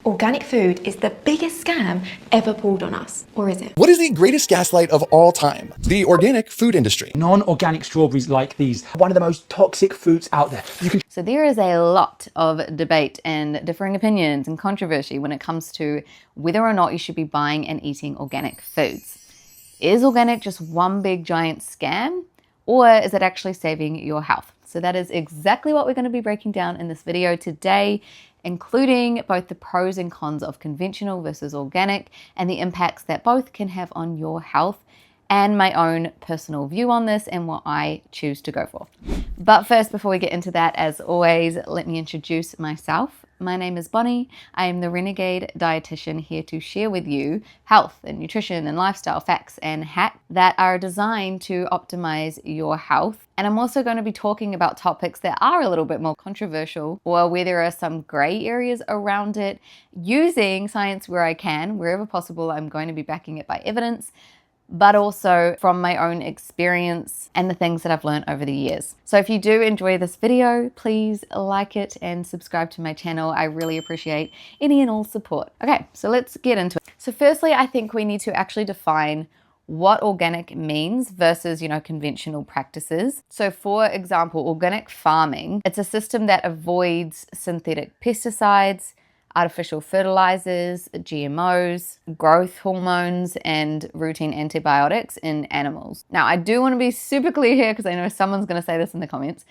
Organic food is the biggest scam ever pulled on us, or is it? What is the greatest gaslight of all time? The organic food industry. Non-organic strawberries like these, one of the most toxic fruits out there. So there is a lot of debate and differing opinions and controversy when it comes to whether or not you should be buying and eating organic foods. Is organic just one big giant scam, or is it actually saving your health? So that is exactly what we're going to be breaking down in this video today, including both the pros and cons of conventional versus organic and the impacts that both can have on your health, and my own personal view on this and what I choose to go for. But first, before we get into that, as always, let me introduce myself. My name is Bonnie. I am the Renegade Dietitian, here to share with you health and nutrition and lifestyle facts and hacks that are designed to optimize your health. And I'm also going to be talking about topics that are a little bit more controversial, or where there are some gray areas around it, using science where I can. Wherever possible, I'm going to be backing it by evidence, but also from my own experience and the things that I've learned over the years. So if you do enjoy this video, please like it and subscribe to my channel. I really appreciate any and all support. Okay, so let's get into it. So firstly, I think we need to actually define what organic means versus, conventional practices. So for example, organic farming, it's a system that avoids synthetic pesticides, artificial fertilizers, GMOs, growth hormones, and routine antibiotics in animals. Now, I do want to be super clear here, because I know someone's going to say this in the comments.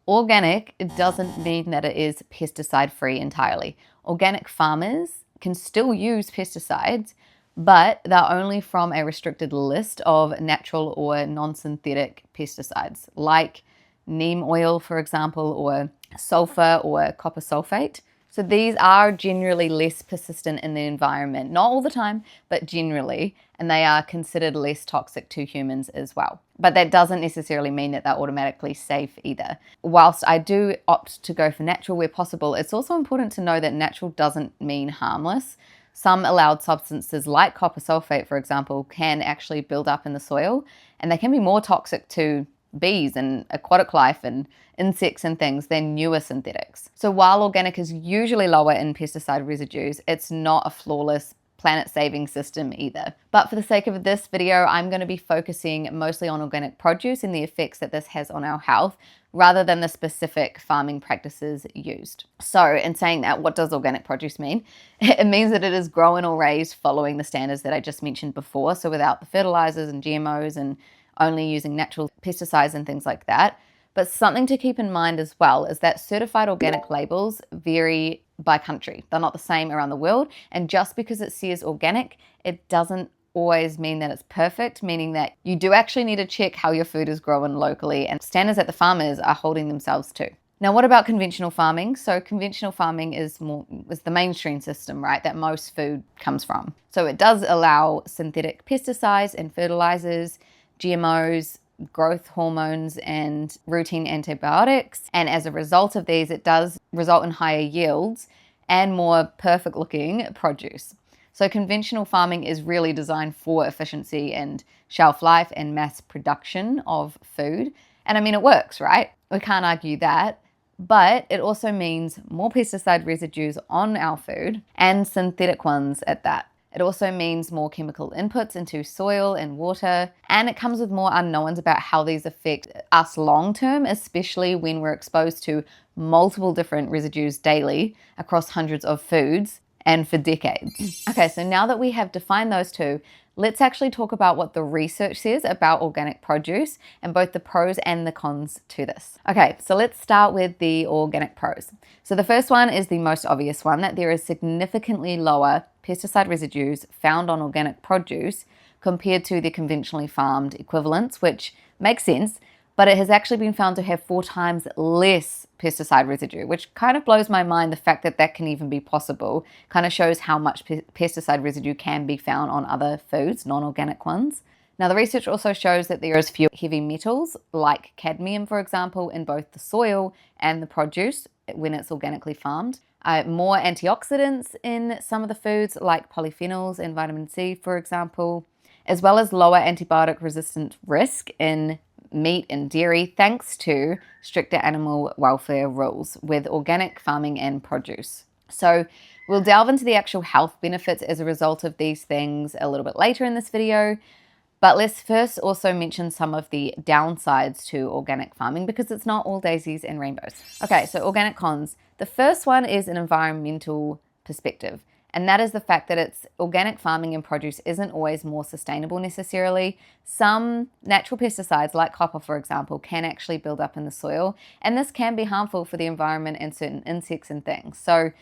Organic, it doesn't mean that it is pesticide free entirely. Organic farmers can still use pesticides, but they're only from a restricted list of natural or non-synthetic pesticides, like neem oil, for example, or sulfur or copper sulfate. So these are generally less persistent in the environment, not all the time, but generally, and they are considered less toxic to humans as well. But that doesn't necessarily mean that they're automatically safe either. Whilst I do opt to go for natural where possible, it's also important to know that natural doesn't mean harmless. Some allowed substances like copper sulfate, for example, can actually build up in the soil, and they can be more toxic to bees and aquatic life and insects and things than newer synthetics. So while organic is usually lower in pesticide residues, it's not a flawless planet-saving system either. But for the sake of this video, I'm going to be focusing mostly on organic produce and the effects that this has on our health, rather than the specific farming practices used. So in saying that, what does organic produce mean? It means that it is grown or raised following the standards that I just mentioned before, so without the fertilizers and GMOs and only using natural pesticides and things like that. But something to keep in mind as well is that certified organic labels vary by country. They're not the same around the world. And just because it says organic, it doesn't always mean that it's perfect, meaning that you do actually need to check how your food is grown locally and standards that the farmers are holding themselves to. Now, what about conventional farming? So conventional farming is the mainstream system, right, that most food comes from. So it does allow synthetic pesticides and fertilizers, GMOs, growth hormones, and routine antibiotics. And as a result of these, it does result in higher yields and more perfect looking produce. So conventional farming is really designed for efficiency and shelf life and mass production of food. And I mean, it works, right? We can't argue that. But it also means more pesticide residues on our food, and synthetic ones at that. It also means more chemical inputs into soil and water, and it comes with more unknowns about how these affect us long term, especially when we're exposed to multiple different residues daily across hundreds of foods and for decades. Okay, so now that we have defined those two, let's actually talk about what the research says about organic produce and both the pros and the cons to this. Okay, so let's start with the organic pros. So the first one is the most obvious one, that there is significantly lower pesticide residues found on organic produce compared to the conventionally farmed equivalents, which makes sense, but it has actually been found to have 4 times less pesticide residue, which kind of blows my mind. The fact that that can even be possible kind of shows how much pesticide residue can be found on other foods, non-organic ones. Now, the research also shows that there is fewer heavy metals like cadmium, for example, in both the soil and the produce when it's organically farmed. More antioxidants in some of the foods like polyphenols and vitamin C, for example, as well as lower antibiotic resistant risk in meat and dairy, thanks to stricter animal welfare rules with organic farming and produce. So We'll delve into the actual health benefits as a result of these things a little bit later in this video. But let's first also mention some of the downsides to organic farming because it's not all daisies and rainbows. Okay, so organic cons. The first one is an environmental perspective, and that is the fact that it's organic farming and produce isn't always more sustainable necessarily. Some natural pesticides, like copper for example, can actually build up in the soil, and this can be harmful for the environment and certain insects and things. So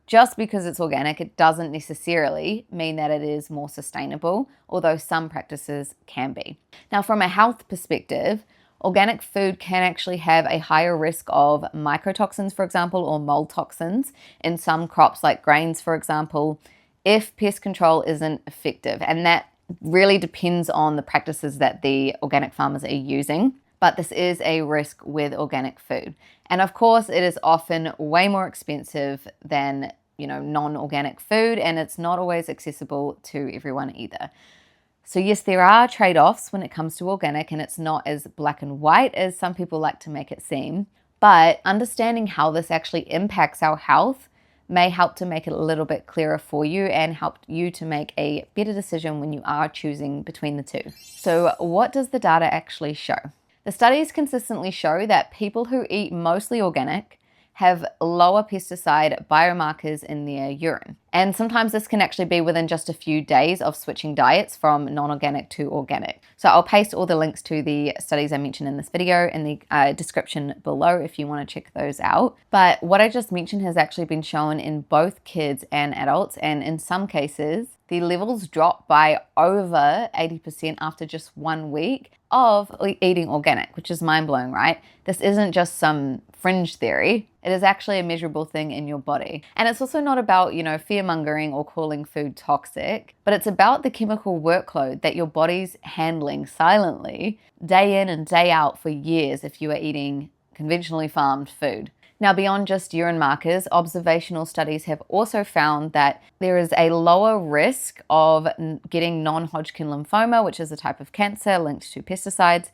just because it's organic, it doesn't necessarily mean that it is more sustainable, although some practices can be. Now, from a health perspective, organic food can actually have a higher risk of mycotoxins, for example, or mold toxins in some crops like grains, for example, if pest control isn't effective. And that really depends on the practices that the organic farmers are using. But this is a risk with organic food. And of course, it is often way more expensive than, non-organic food, and it's not always accessible to everyone either. So yes, there are trade-offs when it comes to organic, and it's not as black and white as some people like to make it seem. But understanding how this actually impacts our health may help to make it a little bit clearer for you and help you to make a better decision when you are choosing between the two. So what does the data actually show? The studies consistently show that people who eat mostly organic have lower pesticide biomarkers in their urine. And sometimes this can actually be within just a few days of switching diets from non-organic to organic. So I'll paste all the links to the studies I mentioned in this video in the description below if you want to check those out. But what I just mentioned has actually been shown in both kids and adults, and in some cases, the levels drop by over 80% after just 1 week of eating organic, which is mind-blowing, right? This isn't just some fringe theory. It is actually a measurable thing in your body. And it's also not about, fear-mongering or calling food toxic, but it's about the chemical workload that your body's handling silently day in and day out for years if you are eating conventionally farmed food. Now, beyond just urine markers, observational studies have also found that there is a lower risk of getting non-Hodgkin lymphoma, which is a type of cancer linked to pesticides,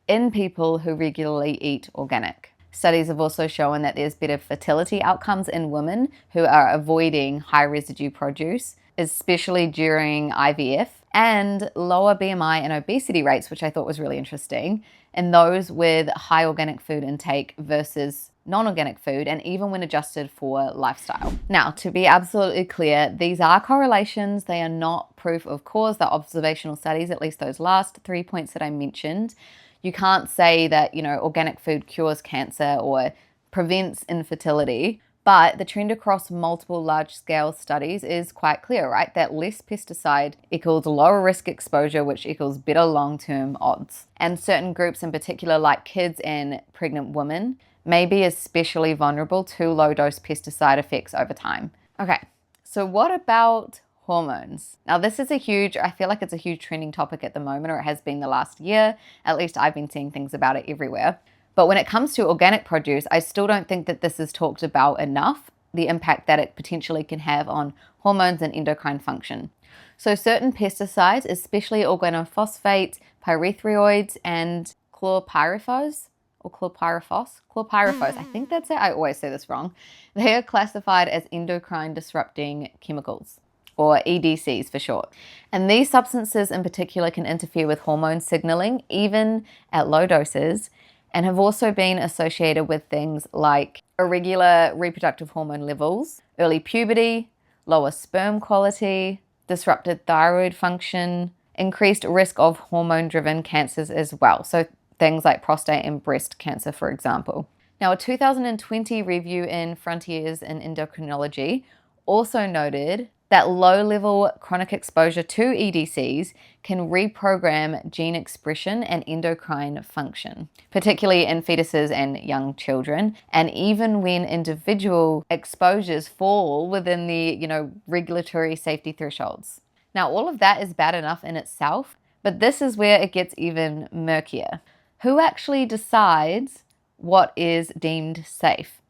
in people who regularly eat organic. Studies have also shown that there's better fertility outcomes in women who are avoiding high residue produce, especially during IVF, and lower BMI and obesity rates, which I thought was really interesting, in those with high organic food intake versus non-organic food, and even when adjusted for lifestyle. Now, to be absolutely clear, these are correlations. They are not proof of cause. They're observational studies, at least those last 3 points that I mentioned. You can't say that, organic food cures cancer or prevents infertility, but the trend across multiple large-scale studies is quite clear, right? That less pesticide equals lower risk exposure, which equals better long-term odds. And certain groups in particular, like kids and pregnant women, may be especially vulnerable to low-dose pesticide effects over time. Okay, so what about hormones? Now, this is I feel like it's a huge trending topic at the moment, or it has been the last year. At least I've been seeing things about it everywhere. But when it comes to organic produce, I still don't think that this is talked about enough, the impact that it potentially can have on hormones and endocrine function. So certain pesticides, especially organophosphates, pyrethroids, and chlorpyrifos, I think that's it. I always say this wrong. They are classified as endocrine disrupting chemicals, or EDCs for short. And these substances in particular can interfere with hormone signaling, even at low doses, and have also been associated with things like irregular reproductive hormone levels, early puberty, lower sperm quality, disrupted thyroid function, increased risk of hormone-driven cancers as well. So things like prostate and breast cancer, for example. Now, a 2020 review in Frontiers in Endocrinology also noted that low-level chronic exposure to EDCs can reprogram gene expression and endocrine function, particularly in fetuses and young children, and even when individual exposures fall within the, regulatory safety thresholds. Now, all of that is bad enough in itself, but this is where it gets even murkier. Who actually decides what is deemed safe?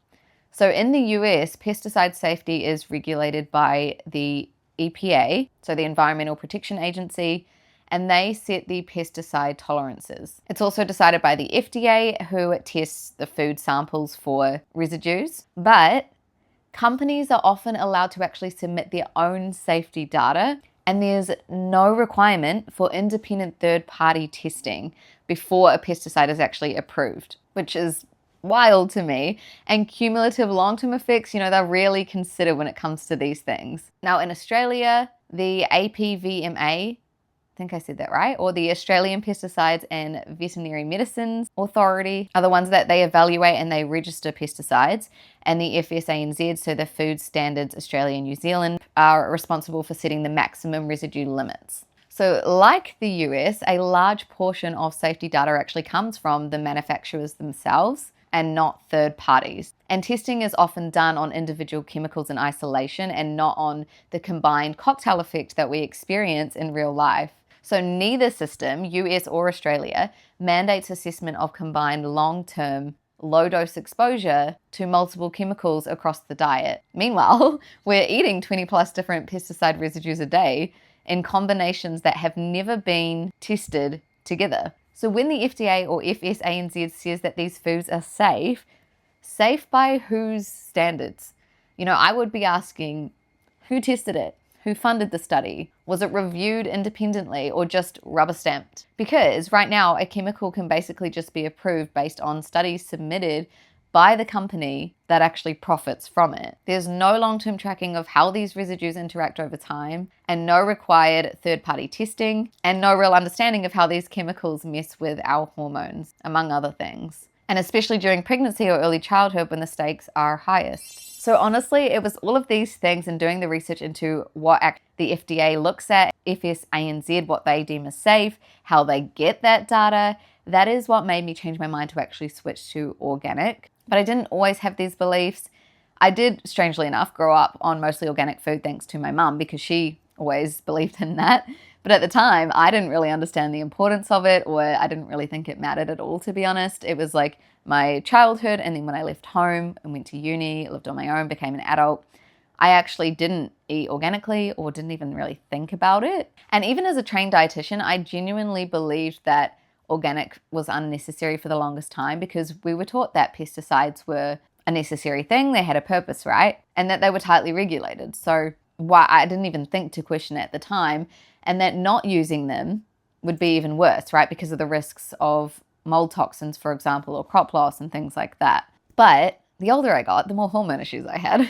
So in the US, pesticide safety is regulated by the EPA, so the Environmental Protection Agency, and they set the pesticide tolerances. It's also decided by the FDA, who tests the food samples for residues, but Companies are often allowed to actually submit their own safety data, and there's no requirement for independent third-party testing before a pesticide is actually approved, which is wild to me. And cumulative long-term effects, they're rarely considered when it comes to these things. Now in Australia, the APVMA, I think I said that right, or the Australian Pesticides and Veterinary Medicines Authority are the ones that they evaluate and they register pesticides. And the FSANZ, so the Food Standards Australia and New Zealand, are responsible for setting the maximum residue limits. So like the US, a large portion of safety data actually comes from the manufacturers themselves and not third parties. And testing is often done on individual chemicals in isolation and not on the combined cocktail effect that we experience in real life. So neither system, US or Australia, mandates assessment of combined long-term low-dose exposure to multiple chemicals across the diet. Meanwhile, we're eating 20 plus different pesticide residues a day in combinations that have never been tested together. So when the FDA or FSANZ says that these foods are safe by whose standards? I would be asking, who tested it? Who funded the study? Was it reviewed independently or just rubber stamped? Because right now a chemical can basically just be approved based on studies submitted by the company that actually profits from it. There's no long-term tracking of how these residues interact over time, and no required third-party testing, and no real understanding of how these chemicals mess with our hormones, among other things. And especially during pregnancy or early childhood when the stakes are highest. So honestly, it was all of these things and doing the research into what the FDA looks at, FSANZ, what they deem as safe, how they get that data. That is what made me change my mind to actually switch to organic. But I didn't always have these beliefs. I did, strangely enough, grow up on mostly organic food thanks to my mum because she always believed in that. But at the time, I didn't really understand the importance of it, or I didn't really think it mattered at all, to be honest. It was like my childhood, and then when I left home and went to uni, lived on my own, became an adult, I actually didn't eat organically or didn't even really think about it. And even as a trained dietitian, I genuinely believed that organic was unnecessary for the longest time because we were taught that pesticides were a necessary thing, they had a purpose, right? And that they were tightly regulated. So why I didn't even think to question it at the time, and that not using them would be even worse, right? Because of the risks of mold toxins, for example, or crop loss and things like that. But the older I got, the more hormone issues I had.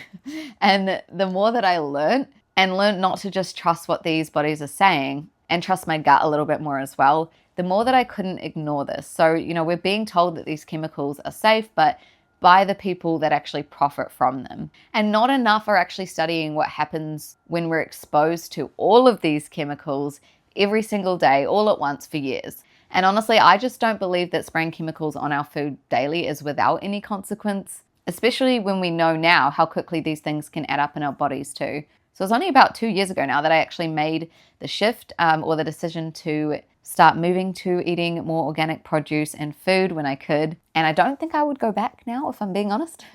And the more that I learned not to just trust what these bodies are saying and trust my gut a little bit more as well, the more that I couldn't ignore this. So, we're being told that these chemicals are safe, but by the people that actually profit from them. And not enough are actually studying what happens when we're exposed to all of these chemicals every single day, all at once for years. And honestly, I just don't believe that spraying chemicals on our food daily is without any consequence, especially when we know now how quickly these things can add up in our bodies too. So it's only about 2 years ago now that I actually made the shift or the decision to start moving to eating more organic produce and food when I could. And I don't think I would go back now, if I'm being honest.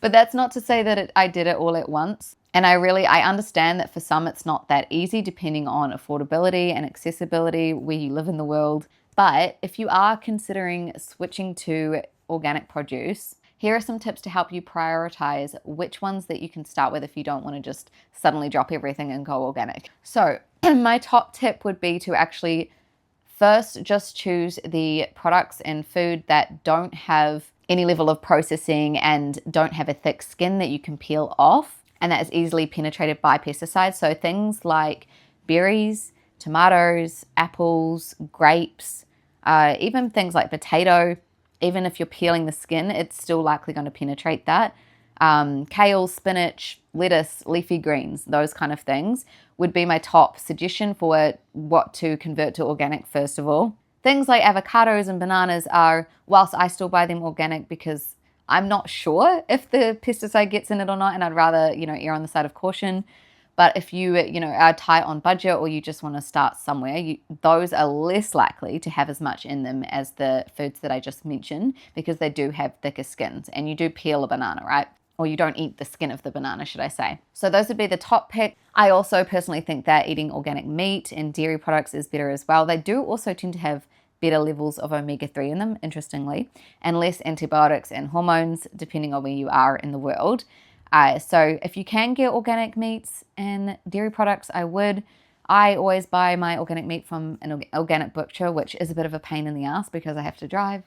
But that's not to say that I did it all at once. And I understand that for some it's not that easy depending on affordability and accessibility where you live in the world. But if you are considering switching to organic produce, here are some tips to help you prioritize which ones that you can start with if you don't want to just suddenly drop everything and go organic. So my top tip would be to actually first just choose the products and food that don't have any level of processing and don't have a thick skin that you can peel off and that is easily penetrated by pesticides. So things like berries, tomatoes, apples, grapes, even things like potato. Even if you're peeling the skin, it's still likely going to penetrate that. Kale, spinach, lettuce, leafy greens, those kind of things would be my top suggestion for what to convert to organic first of all. Things like avocados and bananas are, whilst I still buy them organic because I'm not sure if the pesticide gets in it or not, and I'd rather, err on the side of caution. But if you, are tight on budget or you just want to start somewhere, those are less likely to have as much in them as the foods that I just mentioned because they do have thicker skins and you do peel a banana, right? Or you don't eat the skin of the banana, should I say. So those would be the top pick. I also personally think that eating organic meat and dairy products is better as well. They do also tend to have better levels of omega-3 in them, interestingly, and less antibiotics and hormones, depending on where you are in the world. So if you can get organic meats and dairy products, I would. I always buy my organic meat from an organic butcher, which is a bit of a pain in the ass because I have to drive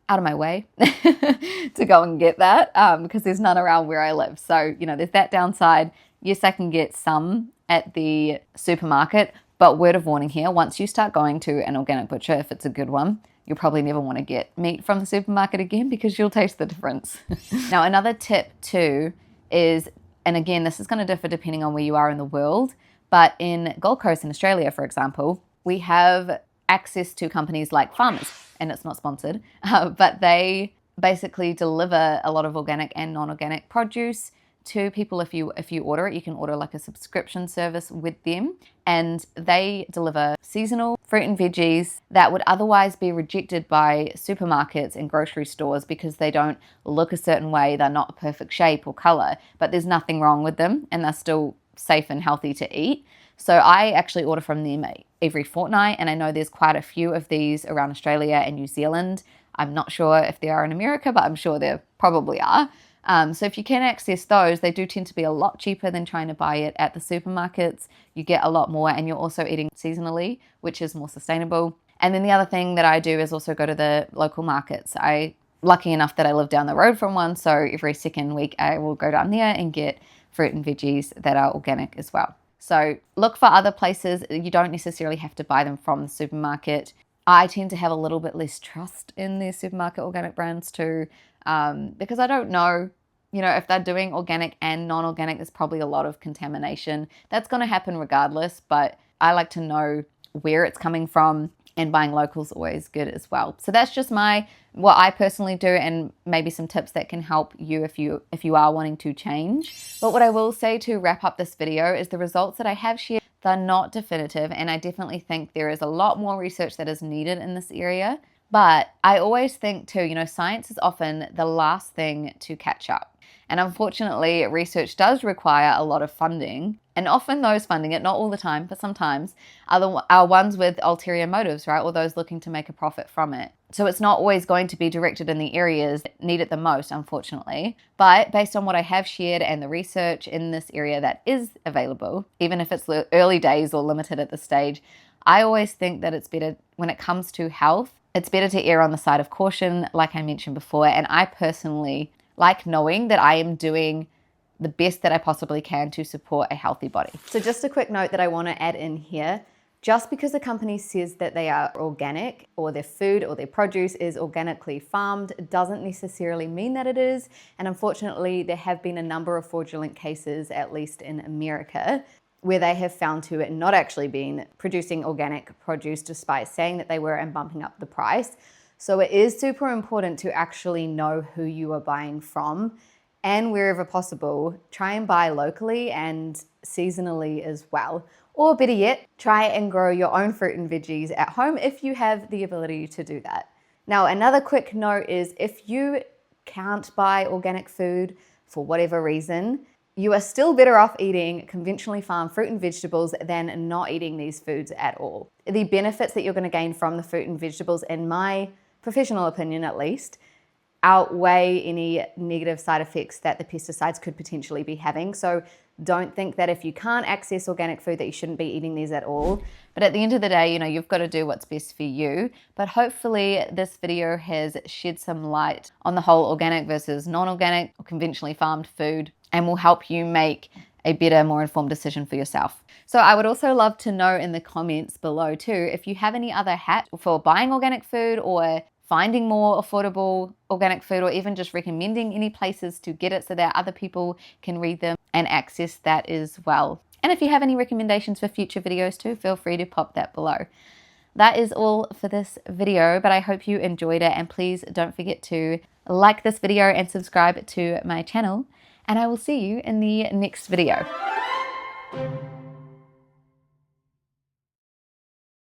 out of my way to go and get that because there's none around where I live. So, there's that downside. Yes, I can get some at the supermarket, but word of warning here, once you start going to an organic butcher, if it's a good one, you'll probably never want to get meat from the supermarket again because you'll taste the difference. Now, another tip too is, and again, this is going to differ depending on where you are in the world, but in Gold Coast in Australia, for example, we have access to companies like Farmers, and it's not sponsored, but they basically deliver a lot of organic and non-organic produce to people. If you order it, you can order like a subscription service with them, and they deliver seasonal fruit and veggies that would otherwise be rejected by supermarkets and grocery stores because they don't look a certain way, they're not a perfect shape or color, but there's nothing wrong with them and they're still safe and healthy to eat. So I actually order from them every fortnight, and I know there's quite a few of these around Australia and New Zealand. I'm not sure if they are in America, but I'm sure there probably are. So if you can access those, they do tend to be a lot cheaper than trying to buy it at the supermarkets. You get a lot more, and you're also eating seasonally, which is more sustainable. And then the other thing that I do is also go to the local markets. Lucky enough that I live down the road from one, so every second week I will go down there and get fruit and veggies that are organic as well. So look for other places. You don't necessarily have to buy them from the supermarket. I tend to have a little bit less trust in their supermarket organic brands too, because I don't know, if they're doing organic and non-organic, there's probably a lot of contamination. That's going to happen regardless, but I like to know where it's coming from, and buying local is always good as well. So that's just what I personally do, and maybe some tips that can help you if you are wanting to change. But what I will say to wrap up this video is the results that I have shared, they're not definitive, and I definitely think there is a lot more research that is needed in this area. But I always think too, science is often the last thing to catch up. And unfortunately, research does require a lot of funding. And often those funding it, not all the time, but sometimes, are ones with ulterior motives, right? Or those looking to make a profit from it. So it's not always going to be directed in the areas that need it the most, unfortunately. But based on what I have shared and the research in this area that is available, even if it's early days or limited at this stage, I always think that it's better when it comes to health, it's better to err on the side of caution, like I mentioned before. And I personally like knowing that I am doing the best that I possibly can to support a healthy body. So just a quick note that I want to add in here. Just because a company says that they are organic, or their food or their produce is organically farmed, doesn't necessarily mean that it is. And unfortunately, there have been a number of fraudulent cases, at least in America, where they have found to not actually been producing organic produce despite saying that they were and bumping up the price. So it is super important to actually know who you are buying from, and wherever possible, try and buy locally and seasonally as well. Or better yet, try and grow your own fruit and veggies at home if you have the ability to do that. Now, another quick note is if you can't buy organic food for whatever reason, you are still better off eating conventionally farmed fruit and vegetables than not eating these foods at all. The benefits that you're going to gain from the fruit and vegetables, in my professional opinion at least, outweigh any negative side effects that the pesticides could potentially be having. So don't think that if you can't access organic food that you shouldn't be eating these at all. But at the end of the day, you've got to do what's best for you. But hopefully this video has shed some light on the whole organic versus non-organic or conventionally farmed food, and will help you make a better, more informed decision for yourself. So I would also love to know in the comments below too, if you have any other hacks for buying organic food, or finding more affordable organic food, or even just recommending any places to get it so that other people can read them and access that as well. And if you have any recommendations for future videos too, feel free to pop that below. That is all for this video, but I hope you enjoyed it, and please don't forget to like this video and subscribe to my channel, and I will see you in the next video.